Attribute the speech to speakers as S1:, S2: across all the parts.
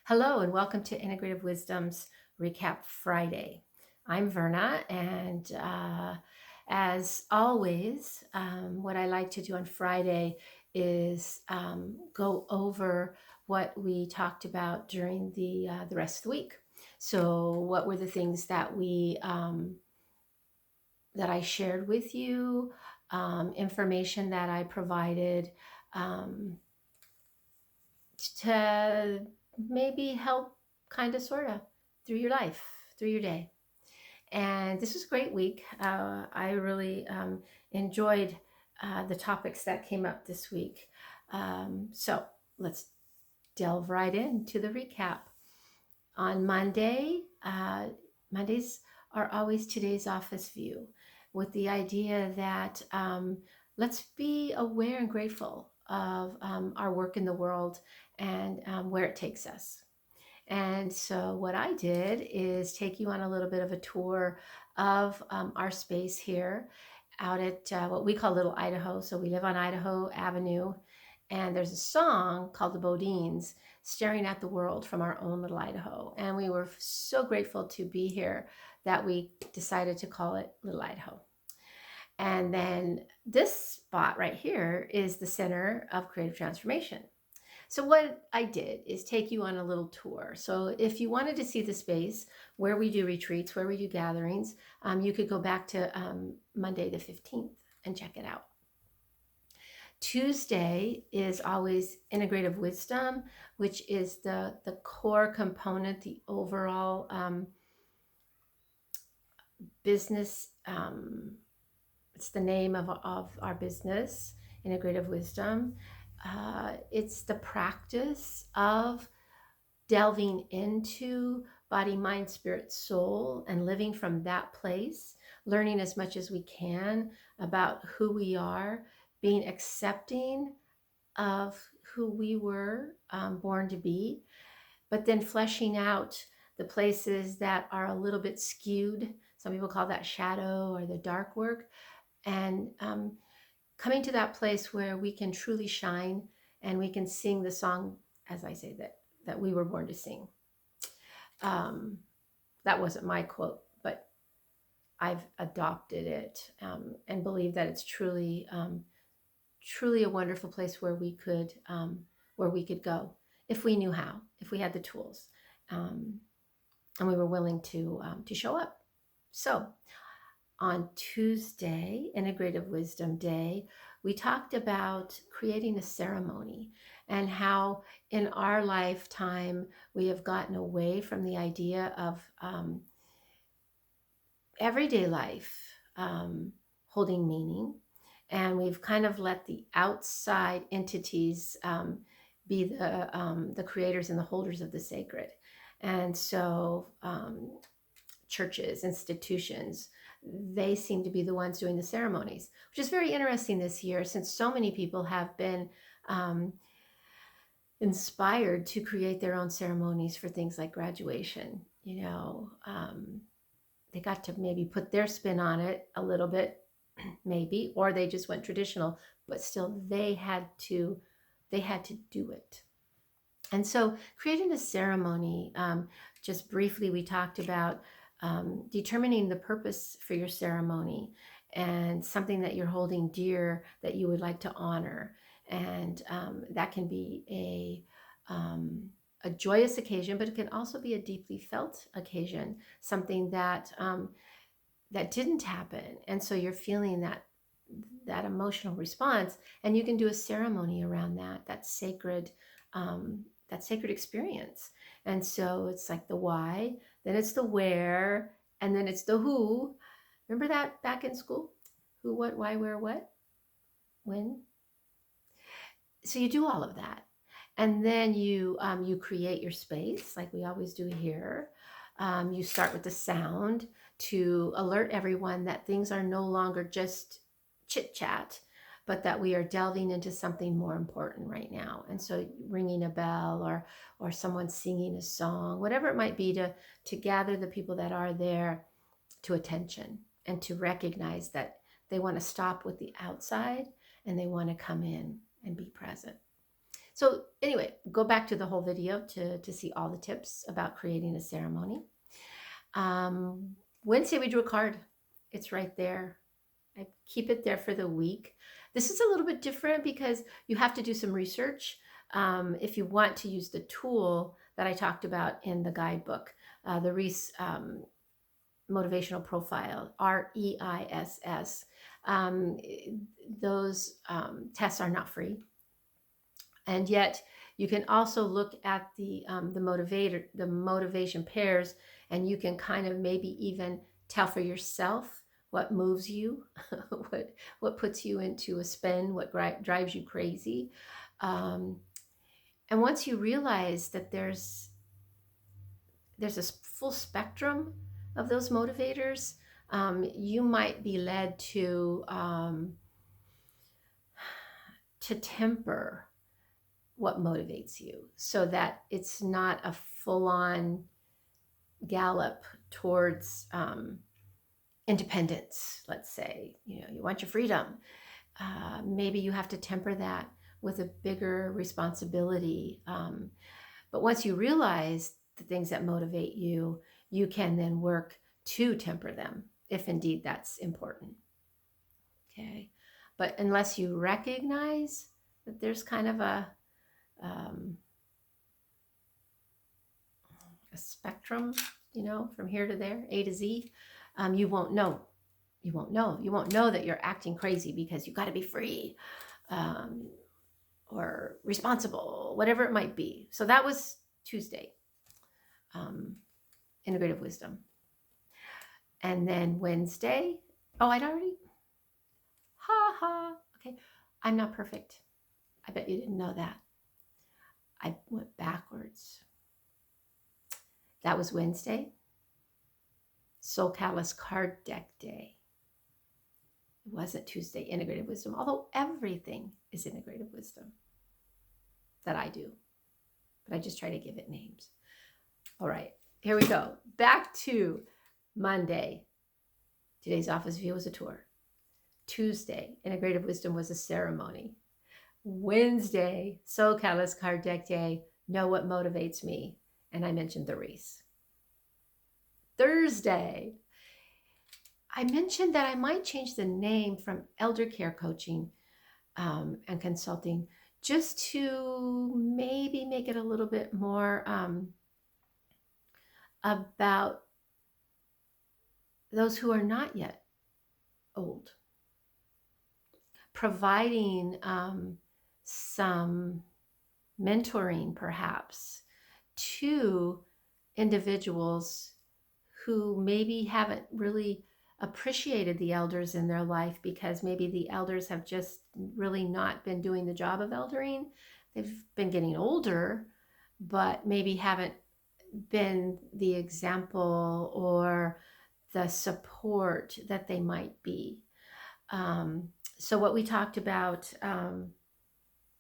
S1: Hello, and welcome to Integrative Wisdom's Recap Friday. I'm Verna, and as always, what I like to do on Friday is go over what we talked about during the rest of the week. So, what were the things that I shared with you, information that I provided um, to maybe help kind of sort of through your life, through your day. And this was a great week. I really enjoyed the topics that came up this week. So let's delve right into the recap. On Monday, Mondays are always today's office view, with the idea that let's be aware and grateful of our work in the world and where it takes us. And so, what I did is take you on a little bit of a tour of our space here out at what we call Little Idaho. So, we live on Idaho Avenue, and there's a song called The Bodines, Staring at the World from Our Own Little Idaho. And we were so grateful to be here that we decided to call it Little Idaho. And then this spot right here is the center of creative transformation. So what I did is take you on a little tour. So if you wanted to see the space where we do retreats, where we do gatherings, you could go back to Monday the 15th and check it out. Tuesday is always integrative wisdom, which is the core component, the overall business. It's the name of our business, integrative wisdom. It's the practice of delving into body, mind, spirit, soul, and living from that place, learning as much as we can about who we are, being accepting of who we were born to be, but then fleshing out the places that are a little bit skewed. Some people call that shadow or the dark work, and coming to that place where we can truly shine and we can sing the song, as I say, that we were born to sing. That wasn't my quote, but I've adopted it and believe that it's truly a wonderful place where we could go if we knew how, if we had the tools, and we were willing to show up. So on Tuesday, Integrative Wisdom Day, we talked about creating a ceremony and how in our lifetime we have gotten away from the idea of everyday life holding meaning. And we've kind of let the outside entities be the creators and the holders of the sacred. And so churches, institutions, they seem to be the ones doing the ceremonies, which is very interesting this year since so many people have been inspired to create their own ceremonies for things like graduation. They got to maybe put their spin on it a little bit, maybe, or they just went traditional, but still they had to do it. And so creating a ceremony, just briefly, we talked about determining the purpose for your ceremony and something that you're holding dear that you would like to honor. And that can be a joyous occasion, but it can also be a deeply felt occasion, something that that didn't happen. And so you're feeling that emotional response, and you can do a ceremony around that sacred experience. And so it's like the why, then it's the where, and then it's the who. Remember that back in school? Who, what, why, where, what, when? So you do all of that. And then you create your space like we always do here. You start with the sound to alert everyone that things are no longer just chit chat, but that we are delving into something more important right now. And so ringing a bell or someone singing a song, whatever it might be, to gather the people that are there to attention and to recognize that they want to stop with the outside and they want to come in and be present. So anyway, go back to the whole video to see all the tips about creating a ceremony. Um, Wednesday, we drew a card. It's right there. I keep it there for the week. This is a little bit different because you have to do some research if you want to use the tool that I talked about in the guidebook, the Reese Motivational Profile, REISS. Um, those tests are not free, and yet you can also look at the motivation pairs, and you can kind of maybe even tell for yourself what moves you, what puts you into a spin, what drives you crazy. Um, and once you realize that there's a full spectrum of those motivators, you might be led to temper what motivates you so that it's not a full-on gallop towards independence. Let's say you want your freedom. Maybe you have to temper that with a bigger responsibility. But once you realize the things that motivate you, you can then work to temper them if indeed that's important. Okay. But unless you recognize that there's kind of um, a spectrum, from here to there, A to Z, you won't know. You won't know. You won't know that you're acting crazy because you got to be free or responsible, whatever it might be. So that was Tuesday, integrative wisdom. And then Wednesday, I'd already, okay, I'm not perfect. I bet you didn't know that. I went backwards. That was Wednesday, Soul Catalyst Card Deck Day. It wasn't Tuesday, Integrative Wisdom, although everything is Integrative Wisdom that I do. But I just try to give it names. All right, here we go. Back to Monday. Today's office view was a tour. Tuesday, Integrative Wisdom was a ceremony. Wednesday, Soul Catalyst Card Deck Day, Know What Motivates Me. And I mentioned the Reese. Thursday, I mentioned that I might change the name from Elder Care Coaching and Consulting just to maybe make it a little bit more about those who are not yet old, providing some mentoring perhaps to individuals who maybe haven't really appreciated the elders in their life because maybe the elders have just really not been doing the job of eldering. They've been getting older, but maybe haven't been the example or the support that they might be. So what we talked about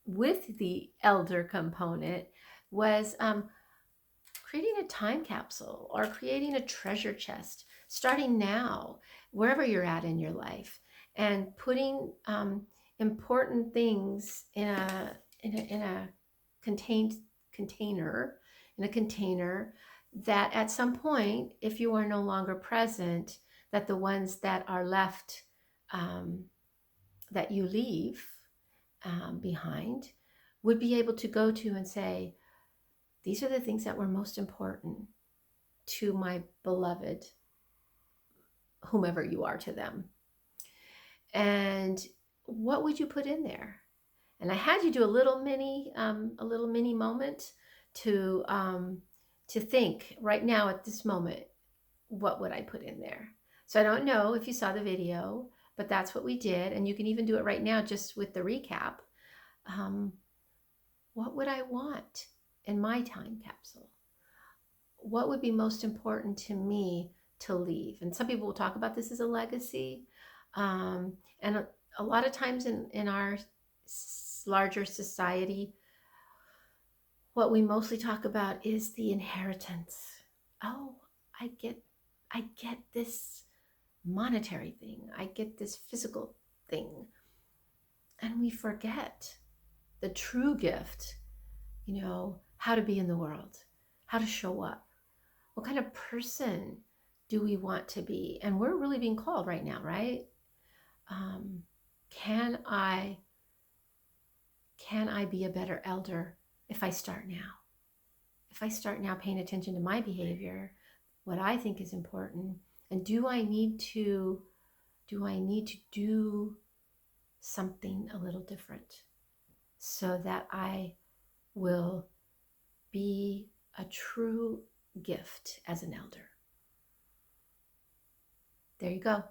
S1: with the elder component was creating a time capsule or creating a treasure chest, starting now, wherever you're at in your life, and putting important things in a contained container, that at some point, if you are no longer present, that the ones that are left that you leave behind would be able to go to and say, these are the things that were most important to my beloved, whomever you are to them. And what would you put in there? And I had you do a little mini moment to think right now at this moment, what would I put in there? So I don't know if you saw the video, but that's what we did. And you can even do it right now just with the recap. What would I want in my time capsule? What would be most important to me to leave? And some people will talk about this as a legacy. And a lot of times in our larger society, what we mostly talk about is the inheritance. Oh, I get this monetary thing. I get this physical thing. And we forget the true gift how to be in the world, how to show up. What kind of person do we want to be? And we're really being called right now, right? Um, can I be a better elder if I start now? If I start now paying attention to my behavior, what I think is important, and do I need to do something a little different so that I will be a true gift as an elder? There you go.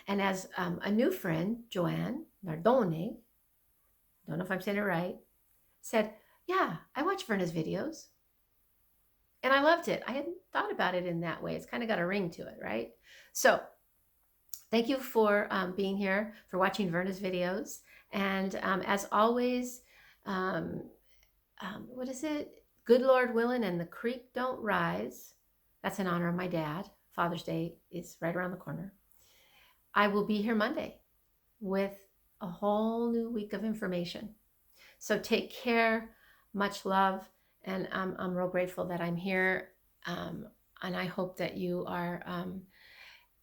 S1: And as a new friend, Joanne Nardone, don't know if I'm saying it right, said, yeah, I watch Verna's videos. And I loved it. I hadn't thought about it in that way. It's kind of got a ring to it, right? So thank you for being here, for watching Verna's videos. And as always, what is it? Good Lord willing and the creek don't rise. That's in honor of my dad. Father's Day is right around the corner. I will be here Monday with a whole new week of information. So take care, much love, and I'm real grateful that I'm here. And I hope that you are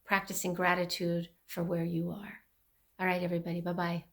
S1: practicing gratitude for where you are. All right, everybody, bye-bye.